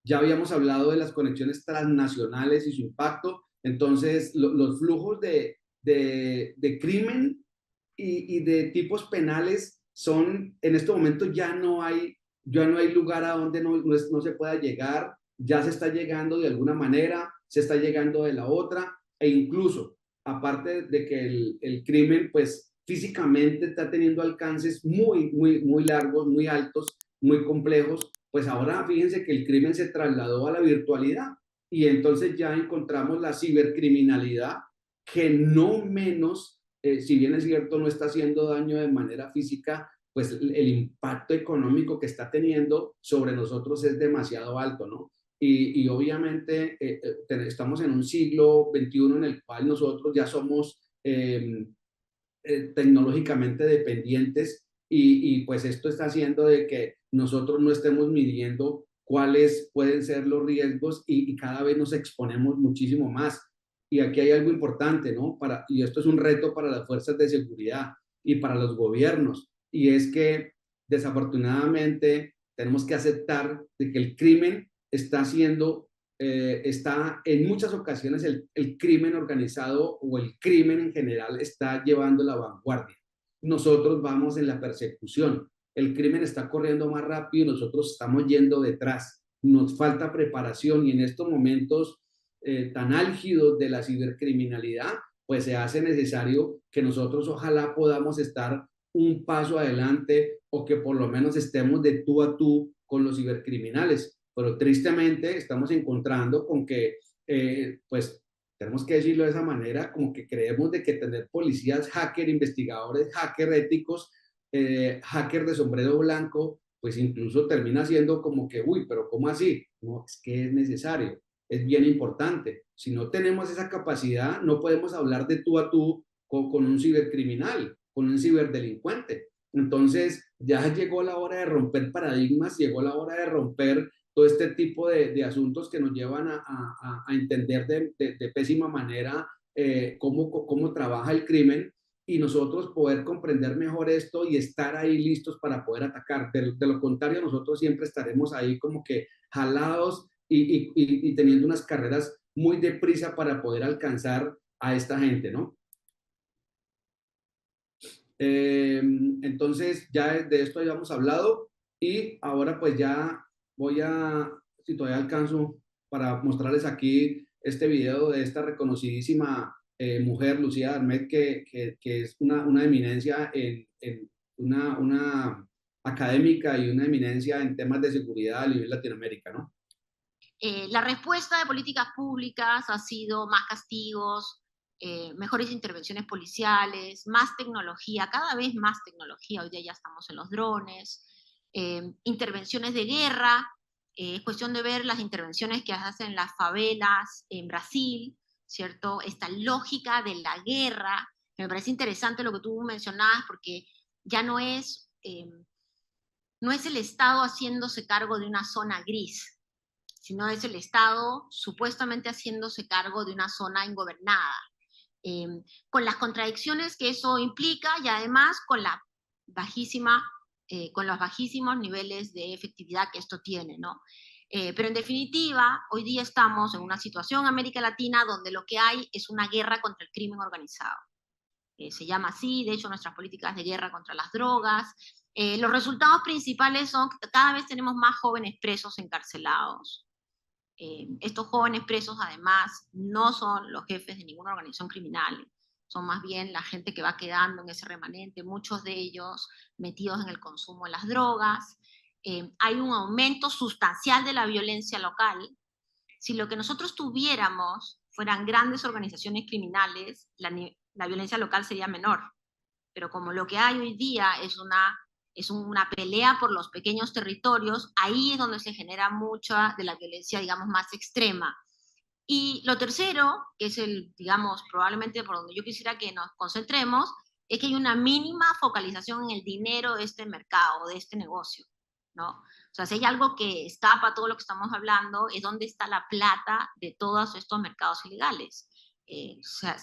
Ya habíamos hablado de las conexiones transnacionales y su impacto, entonces los flujos de crimen y de tipos penales son, en este momento ya no hay lugar a donde no se pueda llegar, ya se está llegando de alguna manera, se está llegando de la otra, e incluso, aparte de que el crimen, pues físicamente está teniendo alcances muy largos, muy altos, muy complejos, pues ahora fíjense que el crimen se trasladó a la virtualidad y entonces ya encontramos la cibercriminalidad que no menos, si bien es cierto, no está haciendo daño de manera física, pues el impacto económico que está teniendo sobre nosotros es demasiado alto, ¿no? Y obviamente estamos en un siglo XXI en el cual nosotros ya somos tecnológicamente dependientes pues esto está haciendo de que nosotros no estemos midiendo cuáles pueden ser los riesgos y cada vez nos exponemos muchísimo más. Y aquí hay algo importante, ¿no? Y esto es un reto para las fuerzas de seguridad y para los gobiernos, y es que desafortunadamente tenemos que aceptar de que el crimen está en muchas ocasiones el crimen organizado o el crimen en general está llevando la vanguardia. Nosotros vamos en la persecución. El crimen está corriendo más rápido y nosotros estamos yendo detrás. Nos falta preparación y en estos momentos tan álgidos de la cibercriminalidad, pues se hace necesario que nosotros ojalá podamos estar un paso adelante o que por lo menos estemos de tú a tú con los cibercriminales. Pero tristemente estamos encontrando con que, pues, tenemos que decirlo de esa manera, como que creemos de que tener policías hacker, investigadores hacker éticos, hacker de sombrero blanco, pues incluso termina siendo como que, uy, pero ¿cómo así? No, es que es necesario, es bien importante. Si no tenemos esa capacidad, no podemos hablar de tú a tú con un cibercriminal, con un ciberdelincuente. Entonces, ya llegó la hora de romper paradigmas, llegó la hora de romper todo este tipo de asuntos que nos llevan a entender de pésima manera cómo trabaja el crimen y nosotros poder comprender mejor esto y estar ahí listos para poder atacar. De lo contrario, nosotros siempre estaremos ahí como que jalados y teniendo unas carreras muy deprisa para poder alcanzar a esta gente, ¿no? Entonces, ya de esto habíamos hablado y ahora pues ya si todavía alcanzo, para mostrarles aquí este video de esta reconocidísima mujer, Lucía Darmet, que es una eminencia una académica y una eminencia en temas de seguridad a nivel Latinoamérica, ¿no? La respuesta de políticas públicas ha sido más castigos, mejores intervenciones policiales, más tecnología, cada vez más tecnología, hoy día ya estamos en los drones, intervenciones de guerra, es cuestión de ver las intervenciones que hacen las favelas en Brasil, ¿cierto? Esta lógica de la guerra, me parece interesante lo que tú mencionabas, porque ya no es no es el Estado haciéndose cargo de una zona gris, sino es el Estado supuestamente haciéndose cargo de una zona ingobernada, con las contradicciones que eso implica y además con con los bajísimos niveles de efectividad que esto tiene, ¿no? Pero en definitiva, hoy día estamos en una situación en América Latina donde lo que hay es una guerra contra el crimen organizado. Se llama así, de hecho, nuestras políticas de guerra contra las drogas. Los resultados principales son que cada vez tenemos más jóvenes presos encarcelados. Estos jóvenes presos, además, no son los jefes de ninguna organización criminal, son más bien la gente que va quedando en ese remanente, muchos de ellos metidos en el consumo de las drogas. Hay un aumento sustancial de la violencia local. Si lo que nosotros tuviéramos fueran grandes organizaciones criminales, la violencia local sería menor. Pero como lo que hay hoy día es una pelea por los pequeños territorios, ahí es donde se genera mucha de la violencia, digamos, más extrema. Y lo tercero, que es digamos, probablemente por donde yo quisiera que nos concentremos, es que hay una mínima focalización en el dinero de este mercado, de este negocio, ¿no? O sea, si hay algo que escapa todo lo que estamos hablando, es dónde está la plata de todos estos mercados ilegales. O sea,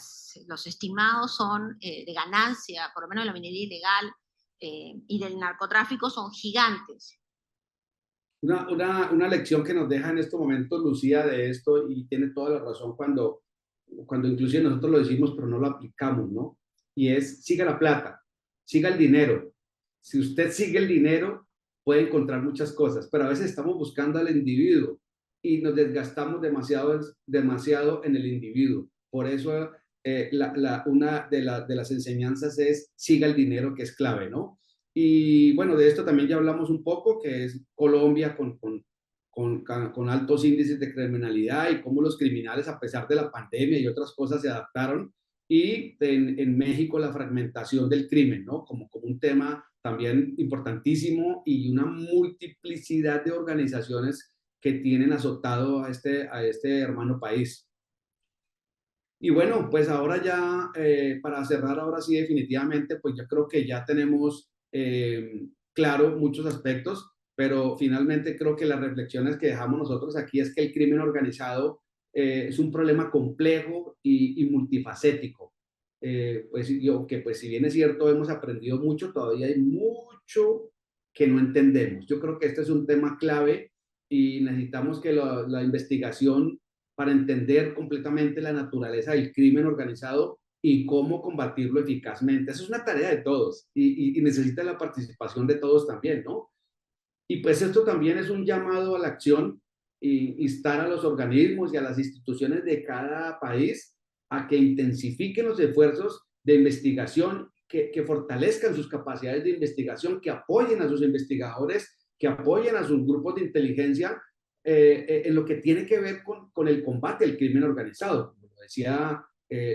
los estimados son de ganancia, por lo menos de la minería ilegal y del narcotráfico, son gigantes. Una lección que nos deja en estos momentos Lucía de esto, y tiene toda la razón cuando inclusive nosotros lo decimos pero no lo aplicamos, ¿no? Y es, siga la plata, siga el dinero. Si usted sigue el dinero, puede encontrar muchas cosas, pero a veces estamos buscando al individuo y nos desgastamos demasiado en el individuo. Por eso una de las enseñanzas es siga el dinero, que es clave, ¿no? Y bueno, de esto también ya hablamos un poco, que es Colombia con altos índices de criminalidad y cómo los criminales, a pesar de la pandemia y otras cosas, se adaptaron. Y en México la fragmentación del crimen, ¿no? Como un tema también importantísimo, y una multiplicidad de organizaciones que tienen azotado a este hermano país. Y bueno, pues ahora ya, para cerrar, ahora sí definitivamente, pues yo creo que ya tenemos claro muchos aspectos, pero finalmente creo que las reflexiones que dejamos nosotros aquí es que el crimen organizado es un problema complejo y multifacético. Pues yo que pues si bien es cierto hemos aprendido mucho, todavía hay mucho que no entendemos. Yo creo que este es un tema clave y necesitamos que la investigación para entender completamente la naturaleza del crimen organizado y cómo combatirlo eficazmente. Eso es una tarea de todos y necesita la participación de todos también, ¿no? Y pues esto también es un llamado a la acción y instar a los organismos y a las instituciones de cada país a que intensifiquen los esfuerzos de investigación, que fortalezcan sus capacidades de investigación, que apoyen a sus investigadores, que apoyen a sus grupos de inteligencia en lo que tiene que ver con el combate al crimen organizado. Como decía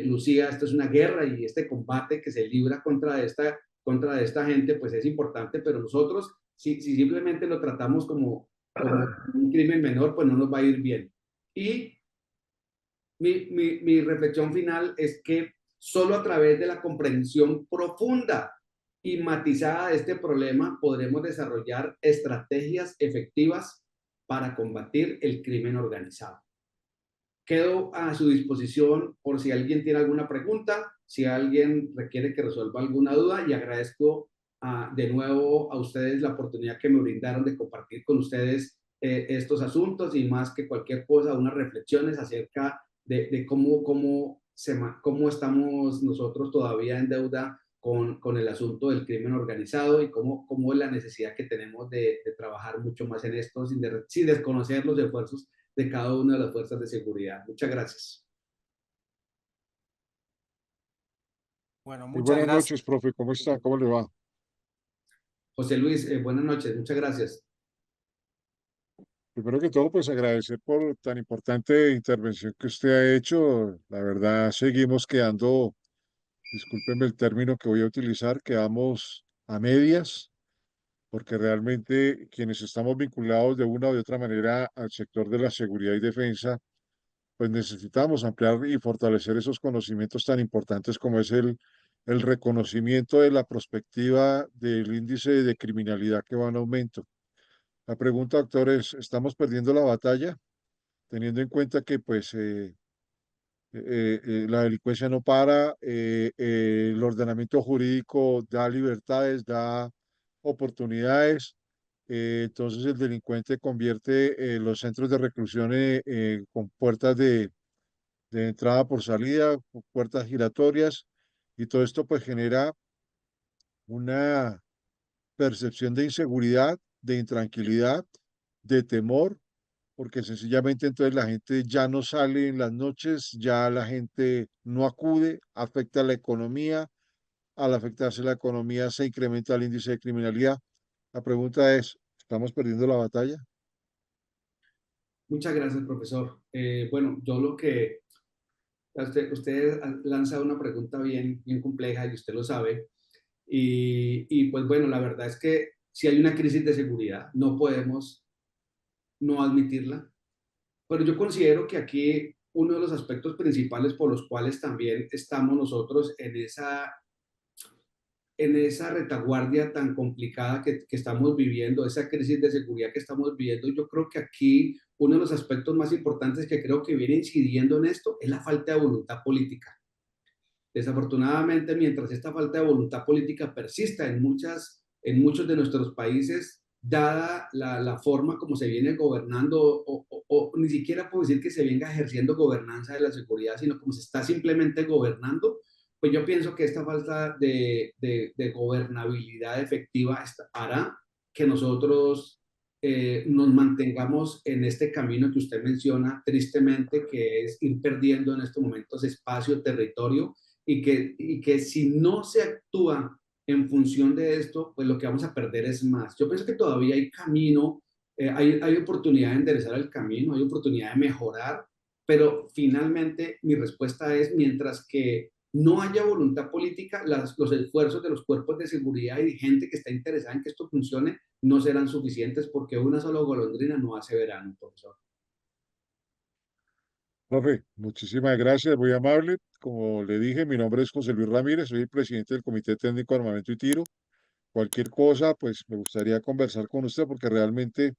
Lucía, esto es una guerra y este combate que se libra contra esta gente, pues es importante, pero nosotros, si simplemente lo tratamos como un crimen menor, pues no nos va a ir bien. Y mi reflexión final es que solo a través de la comprensión profunda y matizada de este problema podremos desarrollar estrategias efectivas para combatir el crimen organizado. Quedo a su disposición por si alguien tiene alguna pregunta, si alguien requiere que resuelva alguna duda, y agradezco de nuevo a ustedes la oportunidad que me brindaron de compartir con ustedes estos asuntos, y más que cualquier cosa, unas reflexiones acerca de cómo estamos nosotros todavía en deuda con el asunto del crimen organizado, y cómo es la necesidad que tenemos de trabajar mucho más en esto sin desconocer los esfuerzos de cada una de las fuerzas de seguridad. Muchas gracias. Bueno, Muy muchas buenas gracias. noches, profe. ¿Cómo está? ¿Cómo le va? José Luis, buenas noches. Muchas gracias. Primero que todo, pues agradecer por tan importante intervención que usted ha hecho. La verdad, seguimos quedando, discúlpeme el término que voy a utilizar, quedamos a medias, porque realmente quienes estamos vinculados de una o de otra manera al sector de la seguridad y defensa, pues necesitamos ampliar y fortalecer esos conocimientos tan importantes como es el el reconocimiento de la perspectiva del índice de criminalidad que va en aumento. La pregunta, doctor, es, ¿estamos perdiendo la batalla? Teniendo en cuenta que pues la delincuencia no para, el ordenamiento jurídico da libertades, da oportunidades, entonces el delincuente convierte los centros de reclusión con puertas de entrada por salida, con puertas giratorias, y todo esto pues genera una percepción de inseguridad, de intranquilidad, de temor, porque sencillamente entonces la gente ya no sale en las noches, ya la gente no acude, afecta la economía, al afectarse la economía se incrementa el índice de criminalidad. La pregunta es, ¿estamos perdiendo la batalla? Muchas gracias, profesor. Bueno, yo lo que usted ha lanzado una pregunta bien compleja y usted lo sabe. Y pues bueno, la verdad es que si hay una crisis de seguridad, no podemos no admitirla, pero yo considero que aquí uno de los aspectos principales por los cuales también estamos nosotros en esa retaguardia tan complicada que estamos viviendo, esa crisis de seguridad que estamos viviendo, yo creo que aquí uno de los aspectos más importantes que creo que viene incidiendo en esto es la falta de voluntad política. Desafortunadamente, mientras esta falta de voluntad política persista en muchos de nuestros países, dada la forma como se viene gobernando, o ni siquiera puedo decir que se venga ejerciendo gobernanza de la seguridad, sino como se está simplemente gobernando, pues yo pienso que esta falta de gobernabilidad efectiva hará que nosotros nos mantengamos en este camino que usted menciona, tristemente, que es ir perdiendo en estos momentos espacio, territorio, y que si no se actúa en función de esto, pues lo que vamos a perder es más. Yo pienso que todavía hay camino, hay oportunidad de enderezar el camino, hay oportunidad de mejorar, pero finalmente mi respuesta es, mientras que no haya voluntad política, los esfuerzos de los cuerpos de seguridad y de gente que está interesada en que esto funcione no serán suficientes, porque una sola golondrina no hace verano, profesor. Profe, muchísimas gracias, muy amable. Como le dije, mi nombre es José Luis Ramírez, soy el presidente del Comité Técnico de Armamento y Tiro. Cualquier cosa, pues me gustaría conversar con usted porque realmente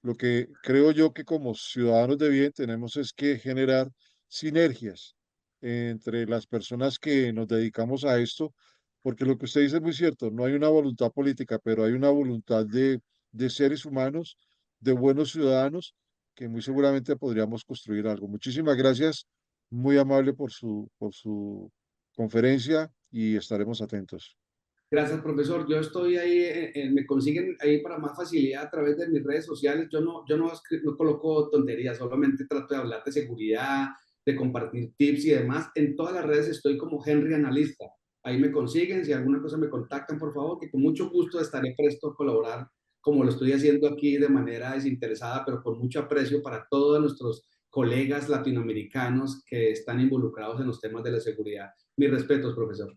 lo que creo yo que como ciudadanos de bien tenemos es que generar sinergias entre las personas que nos dedicamos a esto, porque lo que usted dice es muy cierto, no hay una voluntad política, pero hay una voluntad de seres humanos, de buenos ciudadanos, que muy seguramente podríamos construir algo. Muchísimas gracias, muy amable por su conferencia y estaremos atentos. Gracias, profesor. Yo estoy ahí, me consiguen ahí para más facilidad a través de mis redes sociales. No coloco tonterías, solamente trato de hablar de seguridad, de compartir tips y demás. En todas las redes estoy como Henry Analista. Ahí me consiguen. Si alguna cosa me contactan, por favor, que con mucho gusto estaré presto a colaborar, como lo estoy haciendo aquí de manera desinteresada, pero con mucho aprecio para todos nuestros colegas latinoamericanos que están involucrados en los temas de la seguridad. Mis respetos, profesor.